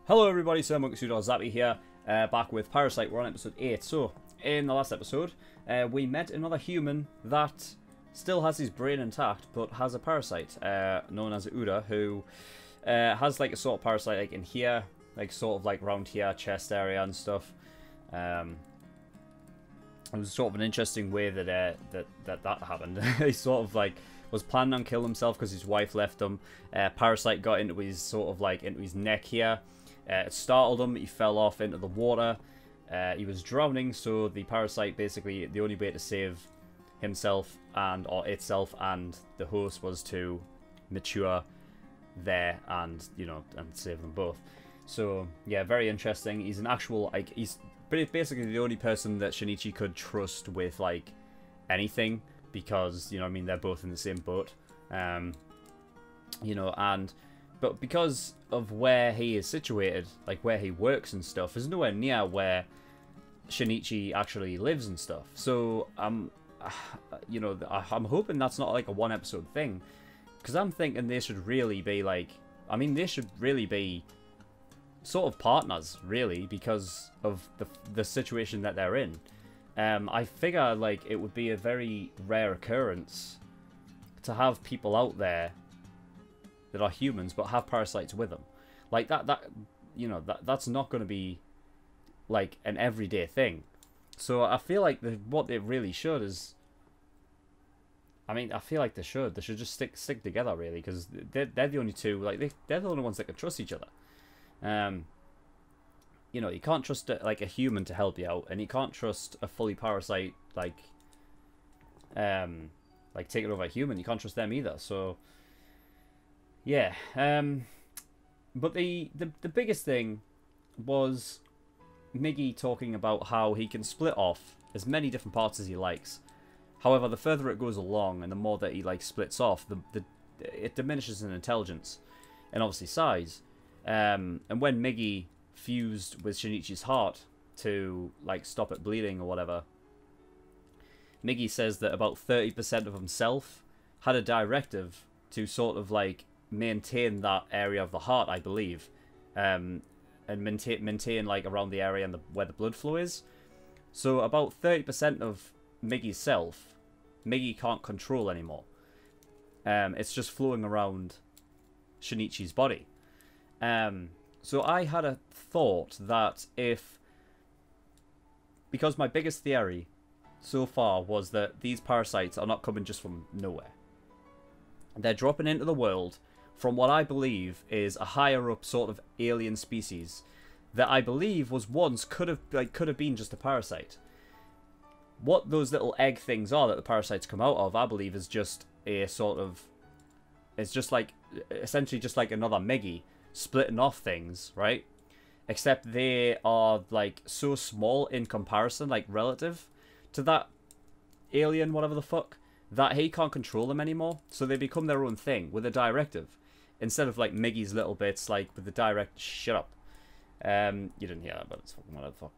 Hello everybody, SirMonkeySuit or Zappy here, back with Parasyte. We're on episode 8. So, in the last episode, we met another human that still has his brain intact, but has a parasite, known as Uda, who has like a sort of parasite like in here, like sort of like around here, chest area and stuff. It was sort of an interesting way that that happened. He sort of like was planning on killing himself because his wife left him. Parasite got into his sort of like into his neck here. It startled him, he fell off into the water, he was drowning, so the parasite basically, the only way to save himself or itself and the host was to mature there and, you know, and save them both. So, yeah, very interesting. He's an actual, like, he's basically the only person that Shinichi could trust with, like, anything, because, you know what I mean, they're both in the same boat, you know, but because of where he is situated, like where he works and stuff, is nowhere near where Shinichi actually lives and stuff. So you know, I'm hoping that's not like a one episode thing, because I'm thinking they should really be like, I mean, they should really be sort of partners, really, because of the situation that they're in. I figure like it would be a very rare occurrence to have people out there that are humans but have parasites with them, like that you know, that's not going to be like an everyday thing. So I feel like what they really should is, I mean, I feel like they should just stick together, really, because they're the only two, like they're the only ones that can trust each other. You know, you can't trust like a human to help you out, and you can't trust a fully parasite like taking over a human. You can't trust them either. So yeah, but the biggest thing was Miggy talking about how he can split off as many different parts as he likes. However, the further it goes along and the more that he like splits off, it diminishes in intelligence and obviously size. And when Miggy fused with Shinichi's heart to like stop it bleeding or whatever, Miggy says that about 30% of himself had a directive to sort of like maintain that area of the heart, I believe, and maintain like around the area and where the blood flow is. So about 30% of Miggy's self, Miggy can't control anymore. It's just flowing around Shinichi's body. So I had a thought that because my biggest theory so far was that these parasites are not coming just from nowhere. They're dropping into the world from what I believe is a higher up sort of alien species that I believe was once could have been just a parasite. What those little egg things are that the parasites come out of, I believe, is just a sort of, it's just like essentially just like another Miggy splitting off things, right? Except they are like so small in comparison, like relative to that alien, whatever the fuck, that he can't control them anymore. So they become their own thing with a directive, instead of like Miggy's little bits, like with the direct. Shut up. You didn't hear that, but it's fucking whatever the fuck.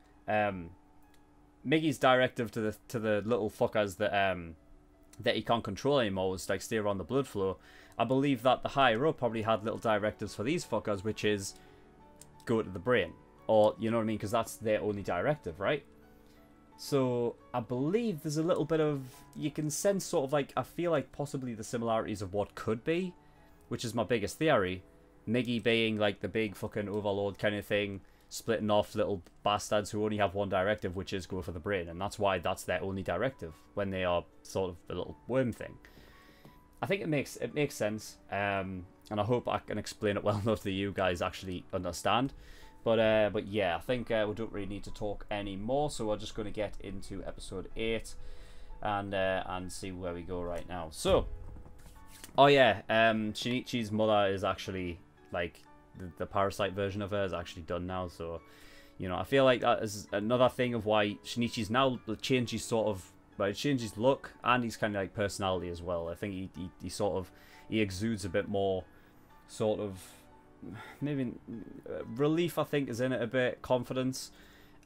Miggy's directive to the little fuckers that he can't control anymore was like stay around the blood flow. I believe that the higher up probably had little directives for these fuckers, which is go to the brain, or you know what I mean, because that's their only directive, right? So I believe there's a little bit of, you can sense sort of like, I feel like possibly the similarities of what could be, which is my biggest theory. Miggy being like the big fucking overlord kind of thing, splitting off little bastards who only have one directive, which is go for the brain, and that's why that's their only directive when they are sort of a little worm thing. I think it makes sense, and I hope I can explain it well enough that you guys actually understand. But yeah, I think we don't really need to talk anymore, so we're just going to get into episode 8 and see where we go right now. So, oh yeah, Shinichi's mother is actually like the parasite version of her is actually done now. So, you know, I feel like that is another thing of why Shinichi's now changed his sort of, well, changed his look and his kind of like personality as well. I think he sort of, he exudes a bit more sort of, maybe relief, I think, is in it a bit, confidence,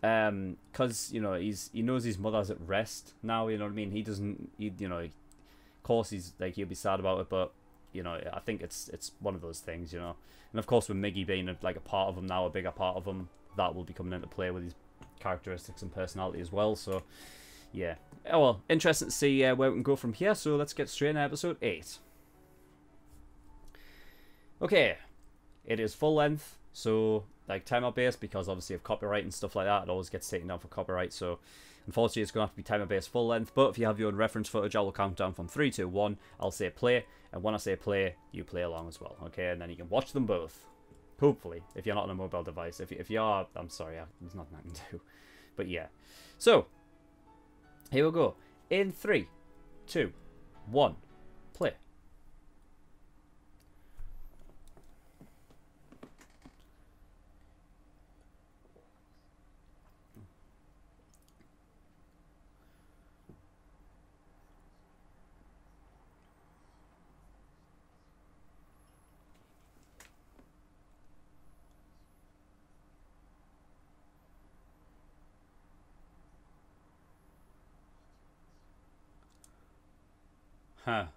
because you know he knows his mother's at rest now, you know what I mean. He doesn't, you know, of course he's like, he'll be sad about it, but you know, I think it's one of those things, you know. And of course, with Miggy being like a part of him now, a bigger part of him, that will be coming into play with his characteristics and personality as well. So, yeah. Oh, well, interesting to see where we can go from here. So let's get straight into episode 8. Okay, it is full length, so like timer based, because obviously of copyright and stuff like that, it always gets taken down for copyright. So unfortunately, it's going to have to be timer based full length. But if you have your own reference footage, I will count down from 3, 2, 1. I'll say play, and when I say play, you play along as well. Okay, and then you can watch them both. Hopefully, if you're not on a mobile device. If you are, I'm sorry, there's nothing I can do. But yeah, so here we go. In 3, 2, 1, play. Huh.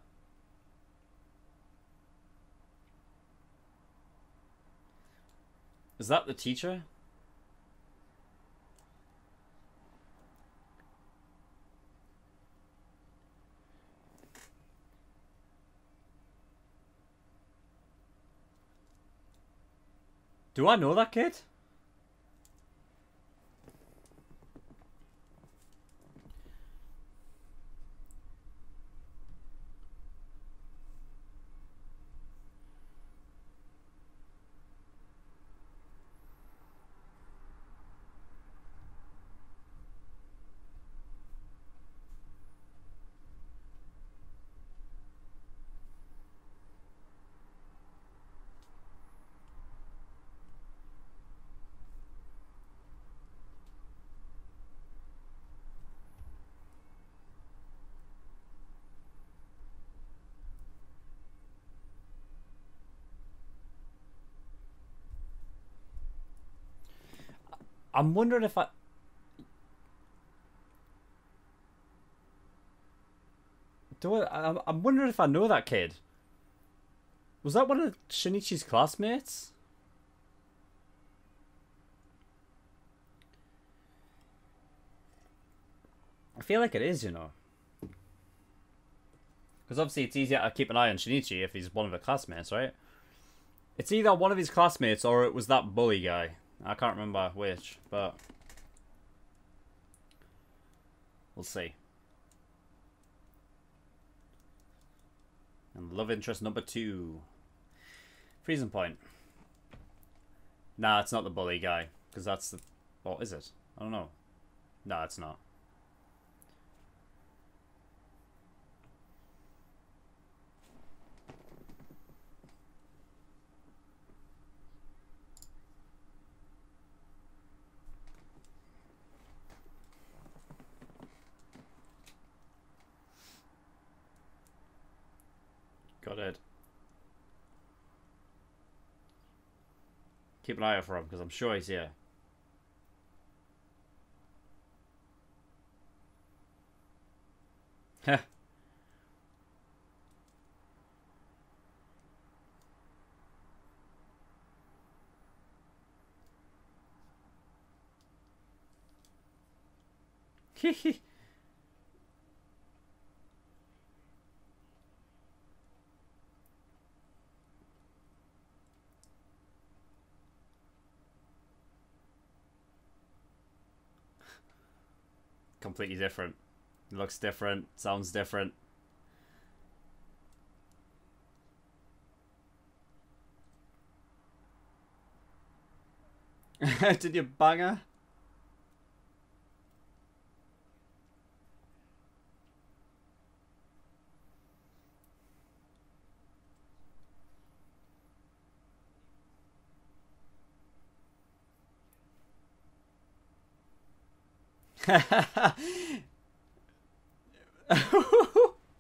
Is that the teacher? Do I know that kid? I'm wondering if I'm wondering if I know that kid. Was that one of Shinichi's classmates? I feel like it is, you know. Because obviously it's easier to keep an eye on Shinichi if he's one of the classmates, right? It's either one of his classmates or it was that bully guy. I can't remember which, but we'll see. And love interest number 2. Freezing point. Nah, it's not the bully guy. Because that's the... What is it? I don't know. Nah, it's not. Got it. Keep an eye out for him, because I'm sure he's here. Heh. Hehe. Completely different. It looks different. Sounds different. Did you bang her?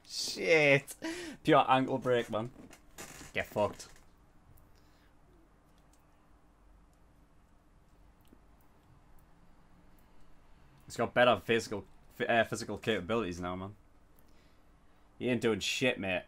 Shit. Pure ankle break, man. Get fucked. He's got better physical capabilities now, man. He ain't doing shit, mate.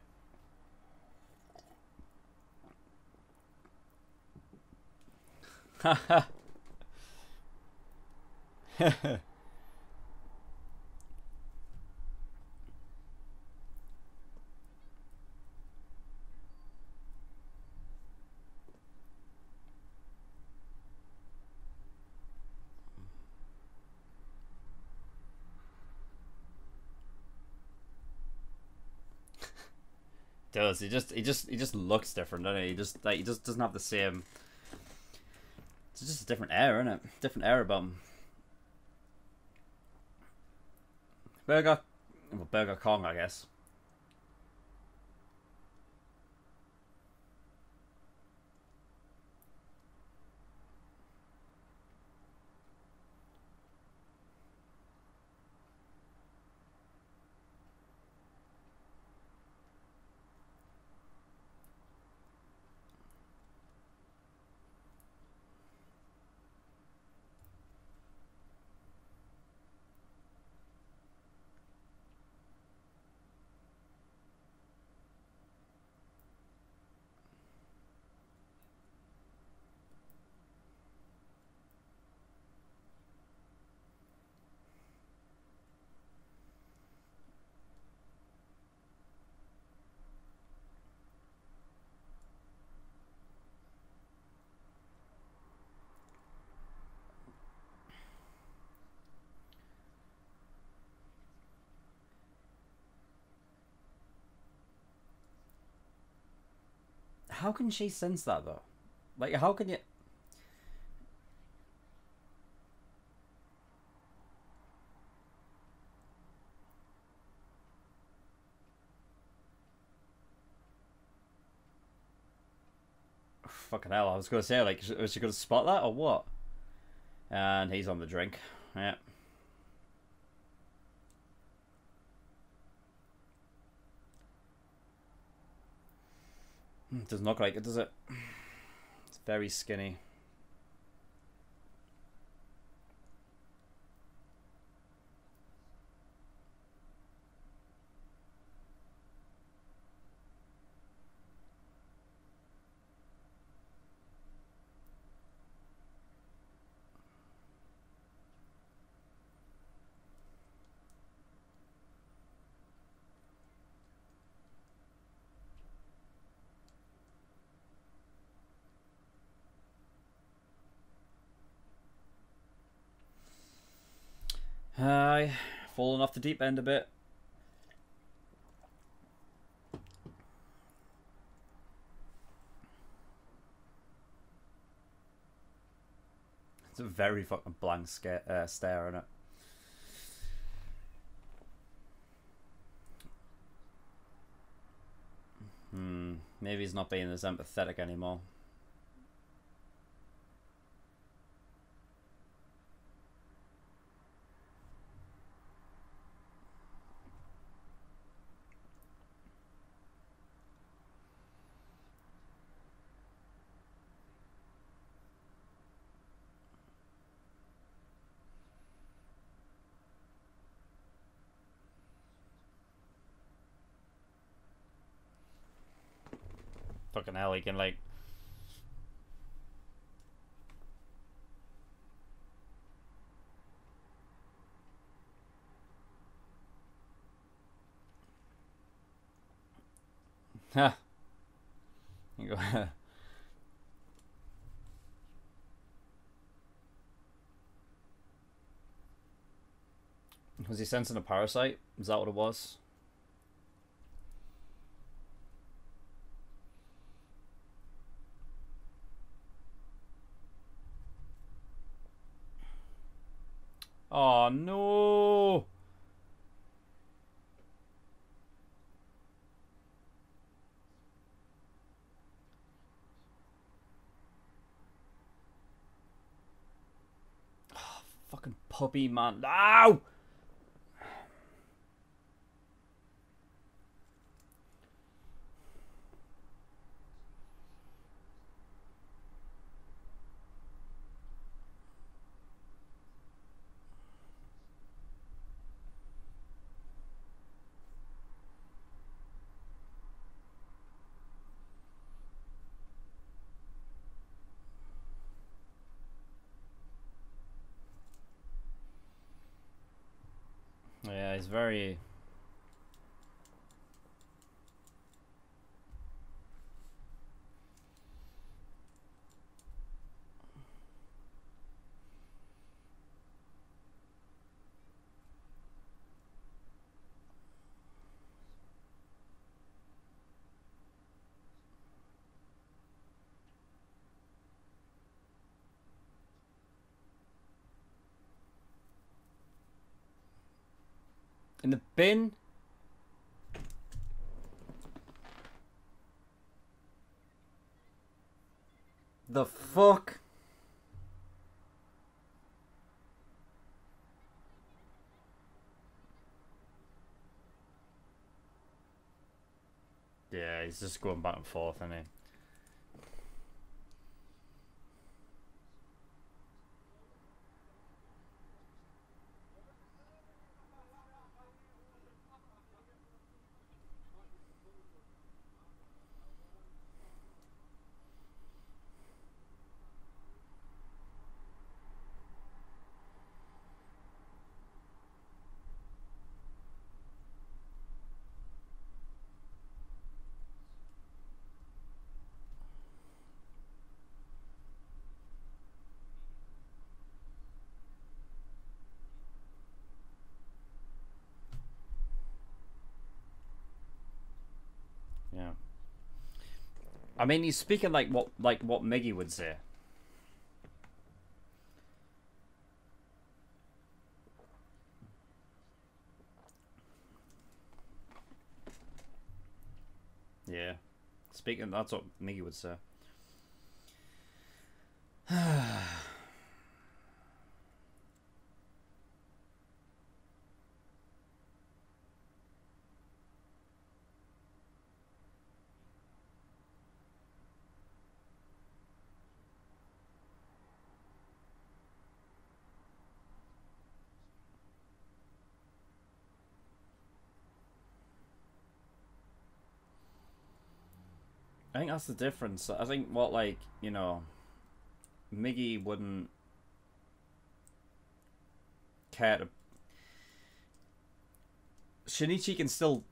Does he just looks different, doesn't he? He just doesn't have the same. It's just a different air, isn't it? Different air about him. Burger Kong, I guess. How can she sense that though? Like, how can you? Fucking hell! I was gonna say, like, was she gonna spot that or what? And he's on the drink. Yeah. It doesn't look like it, does it? It's very skinny. Hi, falling off the deep end a bit. It's a very fucking blank stare, isn't it? Maybe he's not being as empathetic anymore. Fucking hell, he can, like... Ha! You go... Was he sensing a parasite? Is that what it was? Oh no! Oh, fucking puppy, man. Ow! it's very... In the bin? The fuck? Yeah, he's just going back and forth, isn't he? Yeah. I mean, he's speaking like what Miggy would say. Yeah. Speaking, that's what Miggy would say. I think that's the difference. I think what, like, you know, Miggy wouldn't care to... Shinichi can still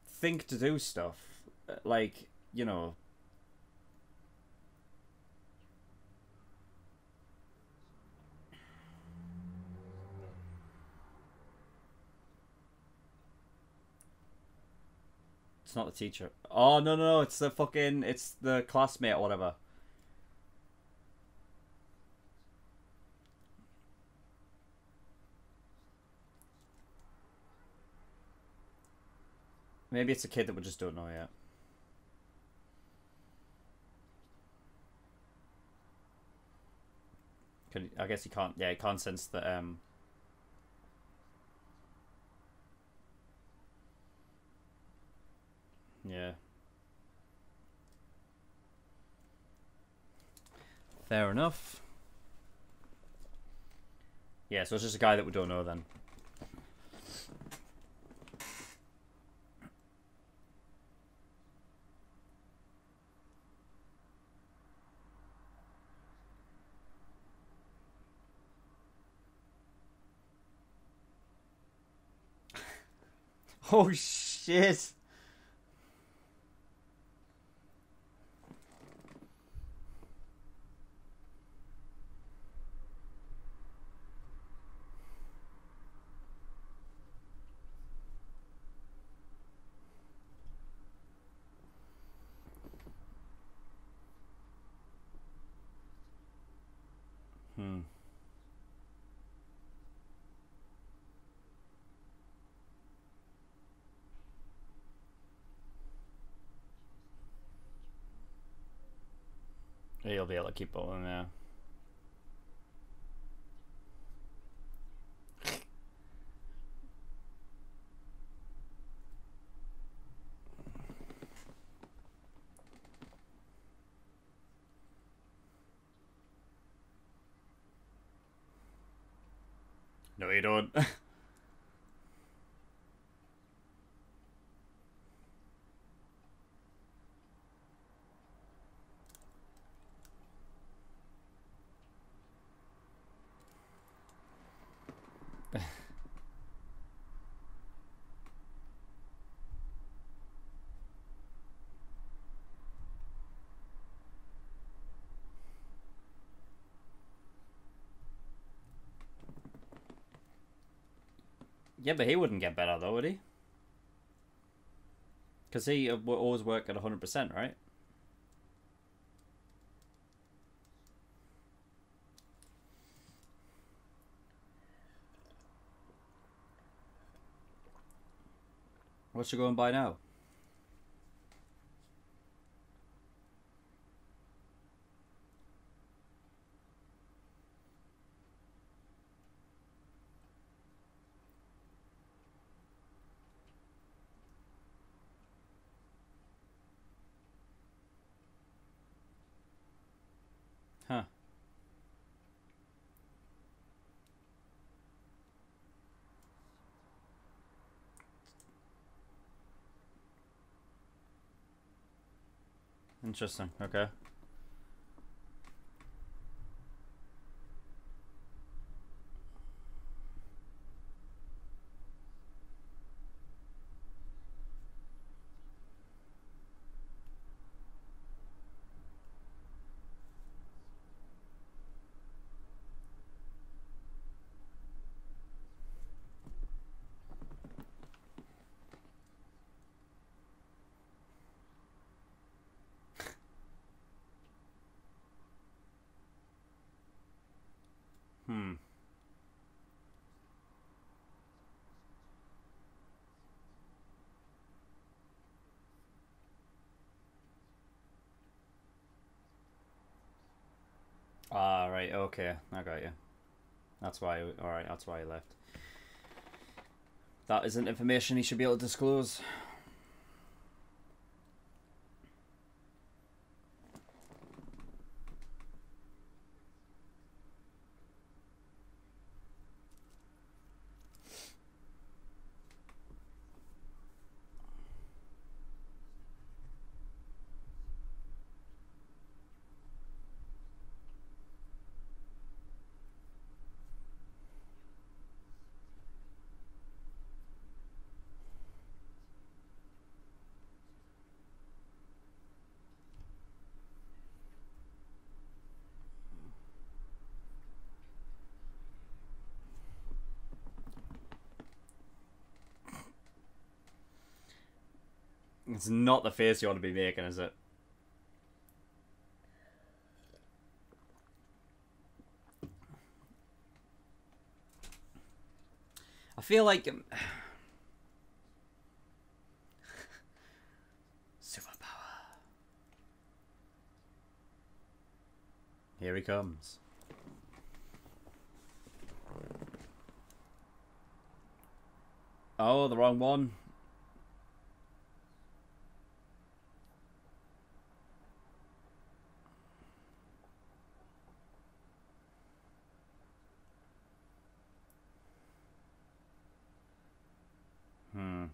think to do stuff. Like, you know... It's not the teacher. Oh, no, no, it's the fucking... It's the classmate or whatever. Maybe it's a kid that we just don't know yet. I guess he can't... Yeah, he can't sense that... Yeah. Fair enough. Yeah, so it's just a guy that we don't know then. Oh shit! He'll be able to keep going now. No, you don't. Yeah, but he wouldn't get better though, would he? Because he would always work at 100%, right? What's you going by now? Huh. Interesting. Okay. Hmm. Ah, right. Okay. I got you. That's why. Alright, that's why he left. That isn't information he should be able to disclose. It's not the face you want to be making, is it? I feel like superpower. Here he comes. Oh, the wrong one. Hmm.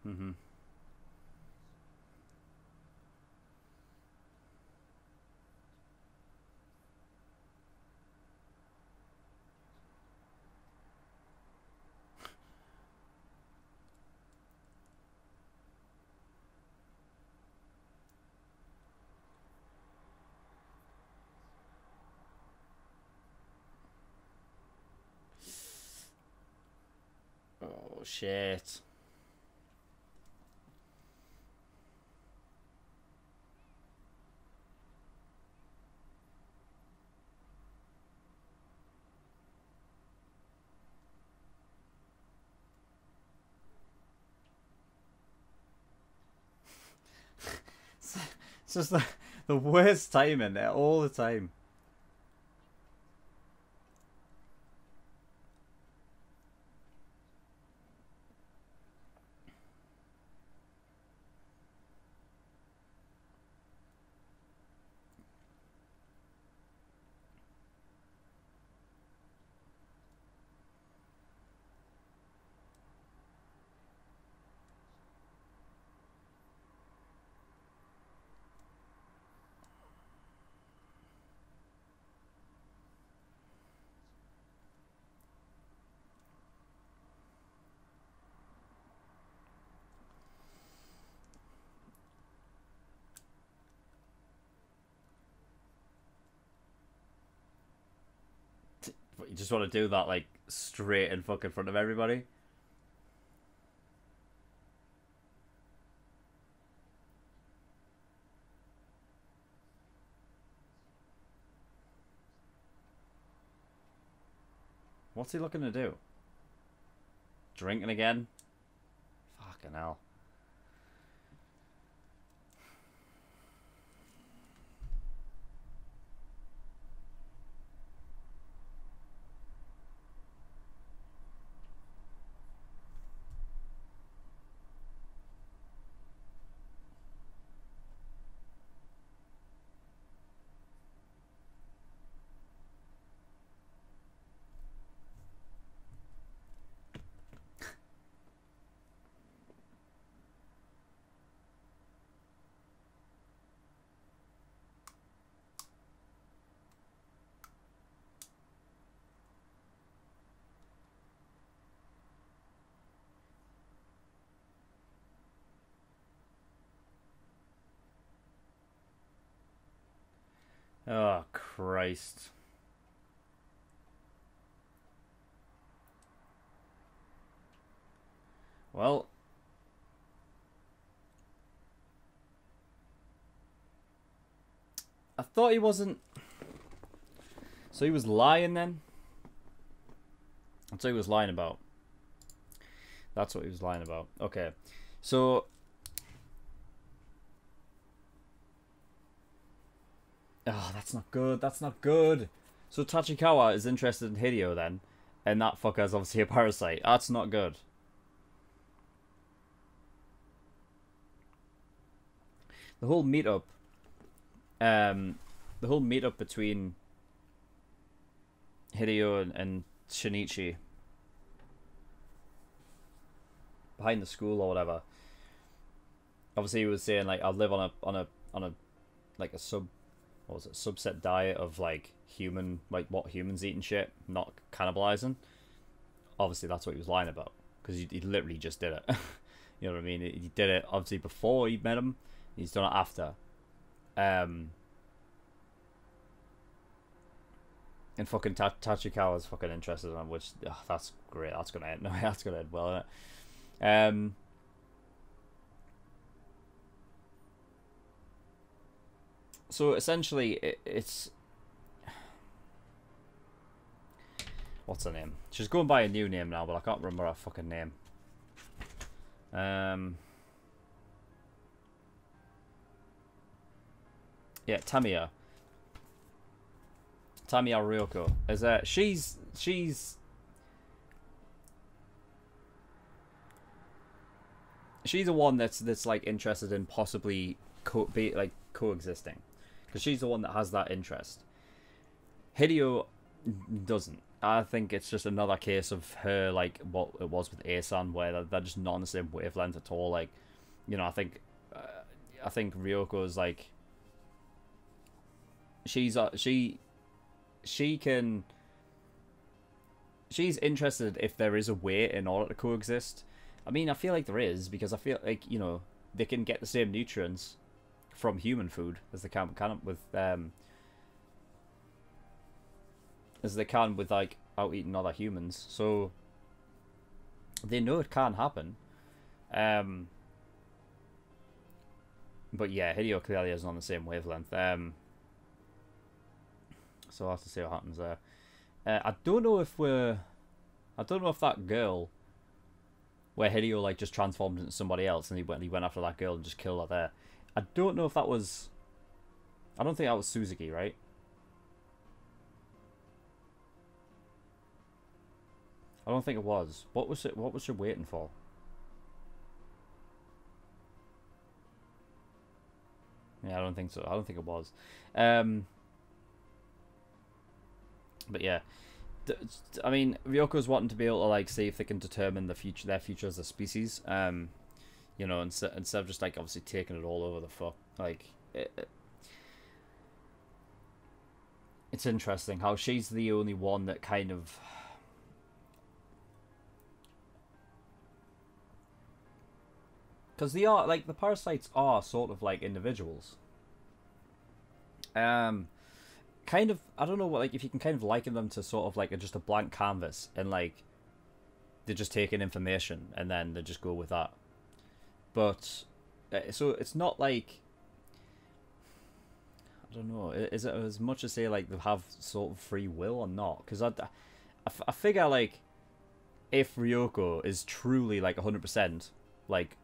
Mm-hmm. Oh, shit. It's just the worst timing all the time. But you just want to do that, like, straight in fucking front of everybody? What's he looking to do? Drinking again? Fucking hell. Oh, Christ. Well. I thought he wasn't... So he was lying then? That's what he was lying about. That's what he was lying about. Okay. So... Oh, that's not good. That's not good. So Tachikawa is interested in Hideo then. And that fucker is obviously a parasite. That's not good. The whole meetup... the whole meetup between Hideo and Shinichi behind the school or whatever. Obviously, he was saying like, I'll live on a like a subset diet of like human, like what humans eat and shit, not cannibalizing. Obviously, that's what he was lying about because he literally just did it. You know what I mean? He did it obviously before he met him. He's done it after. And fucking Tachikawa's fucking interested in him, which that's great. That's gonna end. No, that's gonna end well, isn't it? So essentially, it's what's her name? She's going by a new name now, but I can't remember her fucking name. Yeah, Tamiya Ryoko is she's the one that's like interested in possibly coexisting, because she's the one that has that interest. Hideo doesn't. I think it's just another case of her, like what it was with Asan, where they're just not on the same wavelength at all. Like, you know, I think Ryoko is like, she's interested if there is a way in order to coexist. I mean, I feel like there is, because I feel like, you know, they can get the same nutrients from human food as they can with like out eating other humans. So they know it can happen. But yeah, Hideo clearly isn't on the same wavelength. So I'll have to see what happens there. I don't know if that girl, where Hideo like just transformed into somebody else and he went after that girl and just killed her there. I don't know if that was... I don't think that was Suzuki, right? I don't think it was. What was she waiting for? Yeah, I don't think so. I don't think it was. But yeah, I mean, Ryoko's wanting to be able to like see if they can determine their future as a species. You know, instead of just like obviously taking it all over the fuck. Like, it's interesting how she's the only one that kind of... Because they are, like, the parasites are sort of like individuals. Kind kind of, I don't know what, like, if you can kind of liken them to sort of like just a blank canvas, and like they just take in information and then they just go with that. But so it's not like, I don't know, is it as much as say like they have sort of free will or not? Because I figure like if Ryoko is truly like 100% like,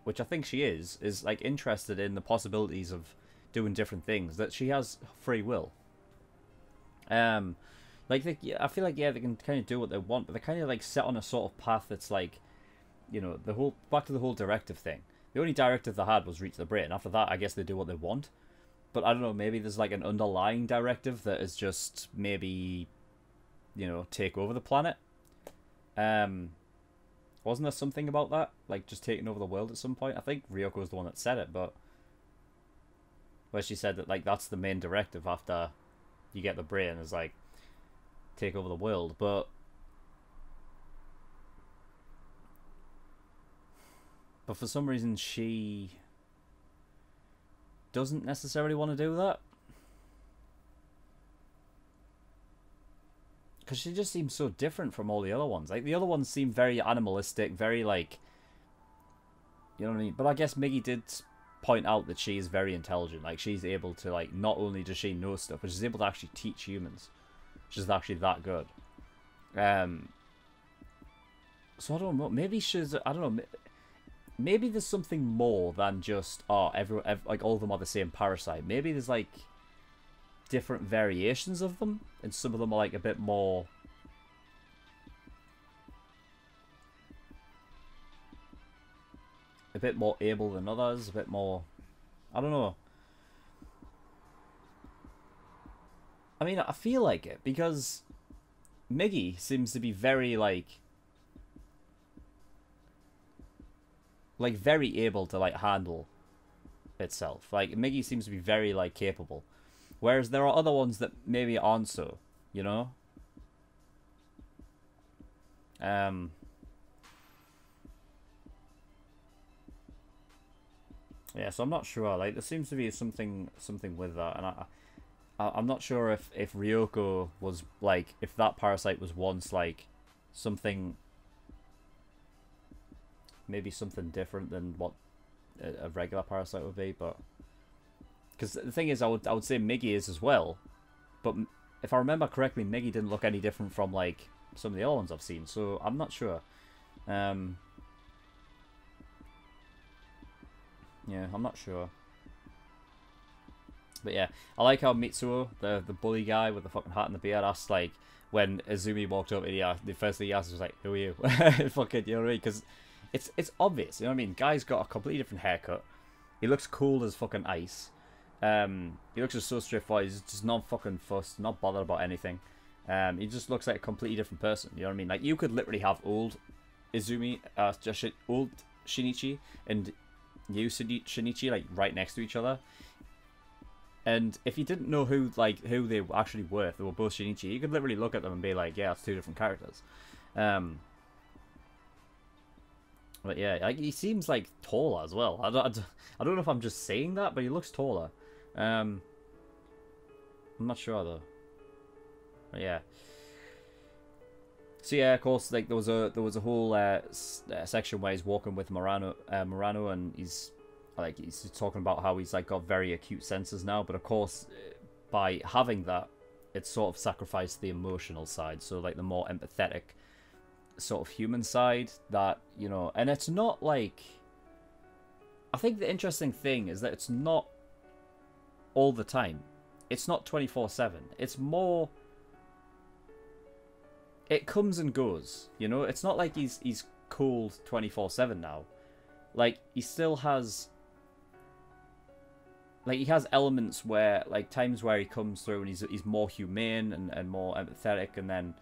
which I think she is like interested in the possibilities of doing different things, that she has free will. Like I feel like, yeah, they can kind of do what they want, but they're kind of like set on a sort of path that's like, you know, the whole, back to the whole directive thing. The only directive they had was reach the brain. After that, I guess they do what they want. But I don't know, maybe there's like an underlying directive that is just maybe, you know, take over the planet. Wasn't there something about that? Like just taking over the world at some point? I think Ryoko was the one that said it, but where she said that like that's the main directive after you get the brain, is like take over the world. But for some reason she doesn't necessarily want to do that, because she just seems so different from all the other ones. Like the other ones seem very animalistic, very like, you know what I mean? But I guess Miggy did point out that she is very intelligent. Like she's able to, like, not only does she know stuff, but she's able to actually teach humans. She's actually that good. So I don't know. Maybe she's, I don't know. Maybe there's something more than just, oh, everyone, like all of them are the same parasite. Maybe there's like different variations of them, and some of them are like a bit more able than others, a bit more, I don't know. I mean, I feel like it, because Miggy seems to be very like very able to like handle itself. Like Miggy seems to be very like capable, whereas there are other ones that maybe aren't so, you know. Yeah, so I'm not sure. Like there seems to be something with that, and I'm not sure if Ryoko was like, if that parasite was once like something, maybe something different than what a regular parasite would be. But because the thing is, I would say Miggy is as well, but if I remember correctly, Miggy didn't look any different from like some of the other ones I've seen, so I'm not sure. Yeah, I'm not sure. But yeah, I like how Mitsuo, the bully guy with the fucking hat and the beard, asked, like, when Izumi walked up, the first thing he asked was like, "Who are you?" Fucking, you know what I mean? Because it's obvious, you know what I mean? Guy's got a completely different haircut. He looks cool as fucking ice. He looks just so straightforward. He's just not fucking fussed, not bothered about anything. He just looks like a completely different person. You know what I mean? Like, you could literally have old Izumi, just old Shinichi, and new Shinichi like right next to each other. And if you didn't know who they actually were, if they were both Shinichi, you could literally look at them and be like, yeah, it's two different characters. But yeah, like, he seems like taller as well. I don't know if I'm just saying that, but he looks taller. I'm not sure though. But yeah. So yeah, of course, like there was a whole section where he's walking with Murano, and he's talking about how he's like got very acute senses now, but of course, by having that, it's sort of sacrificed the emotional side. So like the more empathetic sort of human side, that, you know, and it's not like, I think the interesting thing is that it's not all the time. It's not 24/7. It's more, it comes and goes, you know. It's not like he's cold 24/7 now. Like, he still has, like, he has elements where, like, times where he comes through and he's more humane and more empathetic, and then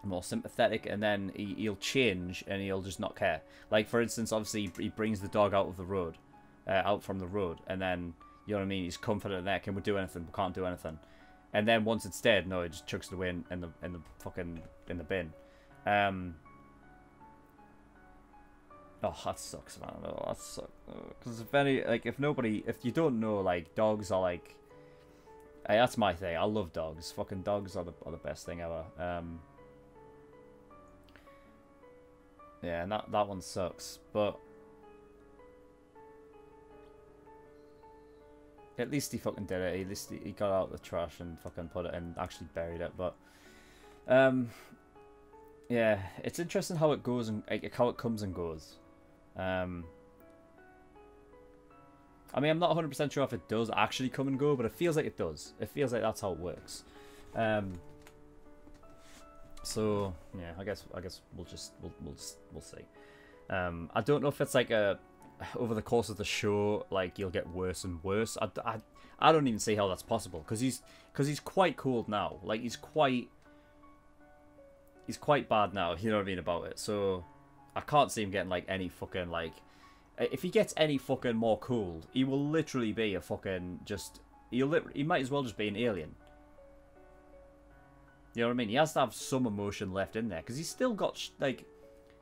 more sympathetic, and then he'll change and he'll just not care. Like, for instance, obviously he brings the dog out of the road, out from the road, and then, you know what I mean, he's confident there. Can we do anything? We can't do anything. And then once it's dead, no, he just chucks it away in the fucking bin. Oh, that sucks, man. Oh, that sucks. Because if you don't know, like, dogs are like, Hey, that's my thing. I love dogs. Fucking dogs are the best thing ever. Yeah, and that one sucks, but at least he fucking did it. At least he got out the trash and fucking put it in, actually buried it. But yeah, it's interesting how it goes and like, how it comes and goes. I mean, I'm not 100% sure if it does actually come and go, but it feels like it does. It feels like that's how it works. So yeah, I guess we'll see. I don't know if it's like over the course of the show, like you'll get worse and worse. I don't even see how that's possible because he's quite cold now. Like he's quite bad now. You know what I mean about it. So I can't see him getting like any fucking like. If he gets any fucking more cooled, he will literally be a fucking just. He might as well just be an alien. You know what I mean? He has to have some emotion left in there because he's still got like.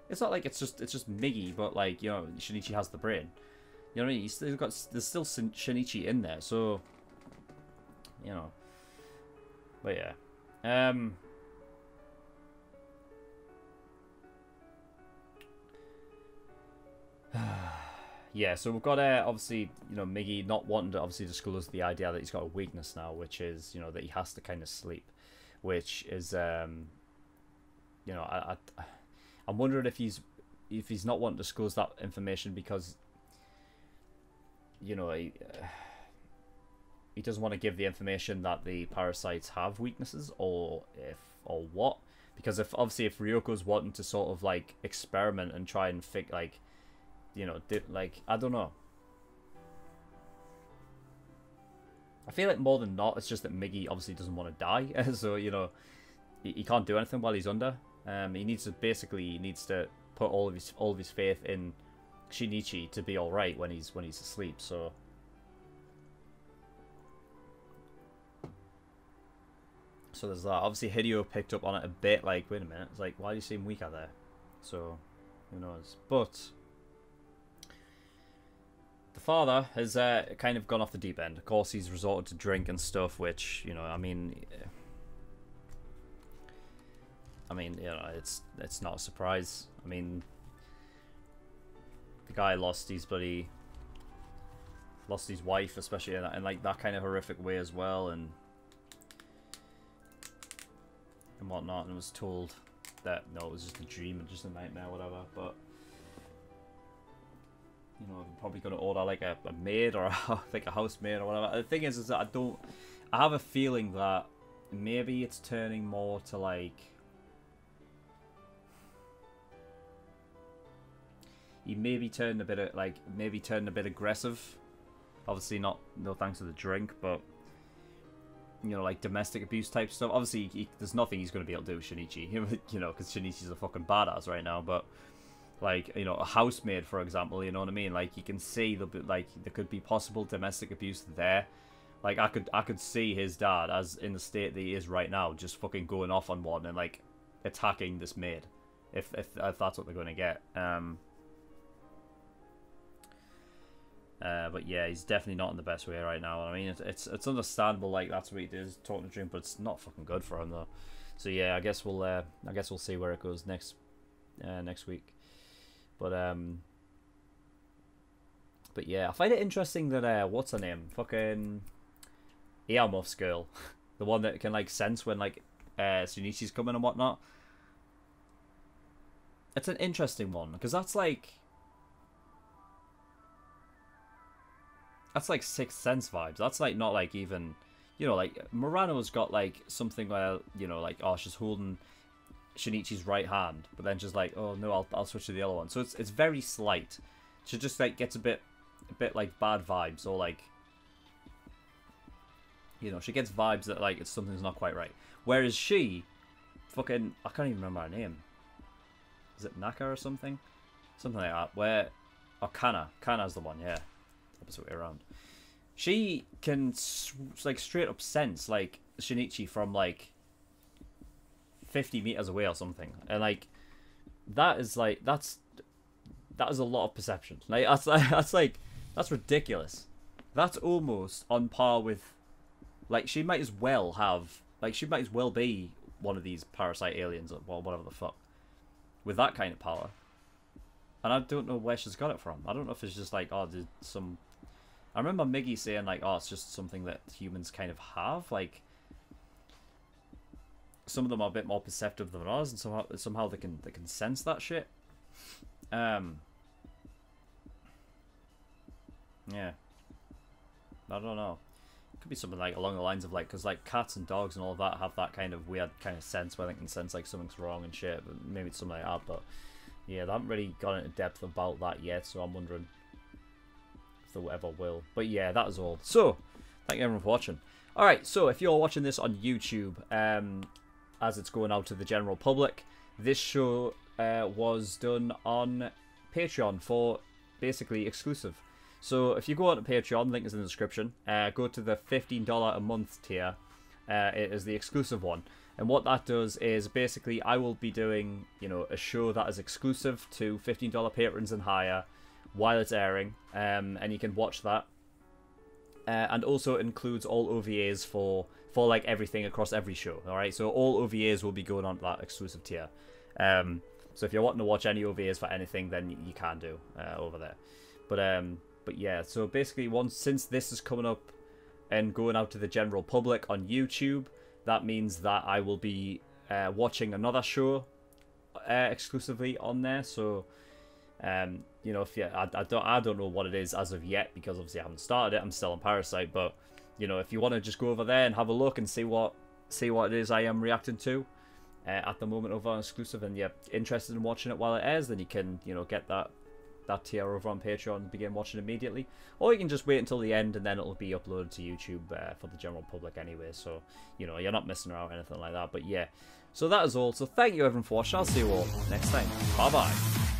It's not like it's just Miggy, but like you know, Shinichi has the brain. You know what I mean? There's still Shinichi in there, so you know. But yeah, yeah, so we've got obviously, you know, Miggy not wanting to obviously disclose the idea that he's got a weakness now, which is, you know, that he has to kind of sleep, which is, you know, I'm wondering if he's not wanting to disclose that information because, you know, he doesn't want to give the information that the parasites have weaknesses, or what, because if Ryoko's wanting to sort of like experiment and try and like. You know, like, I don't know. I feel like more than not, it's just that Miggy obviously doesn't want to die. So, you know, he can't do anything while he's under. He needs to put all of his faith in Shinichi to be alright when he's asleep, so. So there's that. Obviously Hideo picked up on it a bit, like, wait a minute, it's like, why do you seem weaker there? So, who knows. But the father has kind of gone off the deep end. Of course, he's resorted to drink and stuff, which, you know, I mean, you know, it's not a surprise. I mean, the guy lost his wife, especially in like that kind of horrific way as well, and whatnot, and was told that no, it was just a dream and just a nightmare, whatever. But you know, I'm probably gonna order like a maid or like a housemaid or whatever. The thing is that I have a feeling that maybe it's turning more to like he maybe turned a bit aggressive. Obviously no thanks to the drink, but you know, like domestic abuse type stuff. Obviously there's nothing he's gonna be able to do with Shinichi, you know, because Shinichi's a fucking badass right now, but like, you know, a housemaid, for example, you know what I mean? Like, you can see there could be possible domestic abuse there. Like, I could see his dad, as in the state that he is right now, just fucking going off on one and like attacking this maid, if that's what they're going to get. But yeah, he's definitely not in the best way right now. I mean, it's understandable. Like, that's what he did, talking to drink, but it's not fucking good for him though. So yeah, I guess we'll see where it goes next week. But yeah, I find it interesting that what's her name? Fucking Earmuff's girl, the one that can like sense when like Shinichi's coming and whatnot. It's an interesting one because that's like Sixth Sense vibes. That's like not like even, you know, like Murano's got like something where, you know, like, oh, she's holding Shinichi's right hand, but then just like, oh no, I'll switch to the other one. So it's very slight. She just like gets a bit like bad vibes, or like, you know, she gets vibes that like something's not quite right. Whereas she, fucking, I can't even remember her name. Is it Naka or something? Something like that. Kana's the one, yeah. Opposite way around. She can like straight up sense like Shinichi from like 50 meters away or something, and like that is a lot of perception. Like that's ridiculous. That's almost on par with Like, she might as well have... Like, she might as well be one of these Parasyte aliens, or whatever the fuck. With that kind of power. And I don't know where she's got it from. I don't know if it's just like, oh, there's some... I remember Miggy saying, like, oh, it's just something that humans kind of have. Like, some of them are a bit more perceptive than others, and somehow they can sense that shit. Yeah. I don't know. It could be something like along the lines of like, because like cats and dogs and all of that have that kind of weird kind of sense where they can sense like something's wrong and shit. But maybe it's something like that. But yeah, they haven't really gone into depth about that yet, so I'm wondering if they ever will. But yeah, that is all. So thank you everyone for watching. All right, so if you're watching this on YouTube, as it's going out to the general public, this show was done on Patreon for basically exclusive. So if you go on to Patreon, link is in the description, go to the $15 a month tier. It is the exclusive one. And what that does is basically I will be doing, you know, a show that is exclusive to $15 patrons and higher while it's airing. And you can watch that. And also it includes all OVAs for like everything across every show. Alright, so all OVAs will be going on to that exclusive tier. So if you're wanting to watch any OVAs for anything, then you can do over there. But yeah, so basically since this is coming up and going out to the general public on YouTube, that means that I will be watching another show exclusively on there. So you know, if I don't know what it is as of yet, because obviously I haven't started it. I'm still on Parasyte, but you know, if you want to just go over there and have a look and see what it is I am reacting to at the moment over on exclusive, and you're interested in watching it while it airs, then you can, you know, get that tier over on Patreon and begin watching immediately, or you can just wait until the end and then it'll be uploaded to YouTube for the general public anyway, so you know, you're not missing out or anything like that. But yeah, so that is all. So thank you everyone for watching. I'll see you all next time. Bye bye.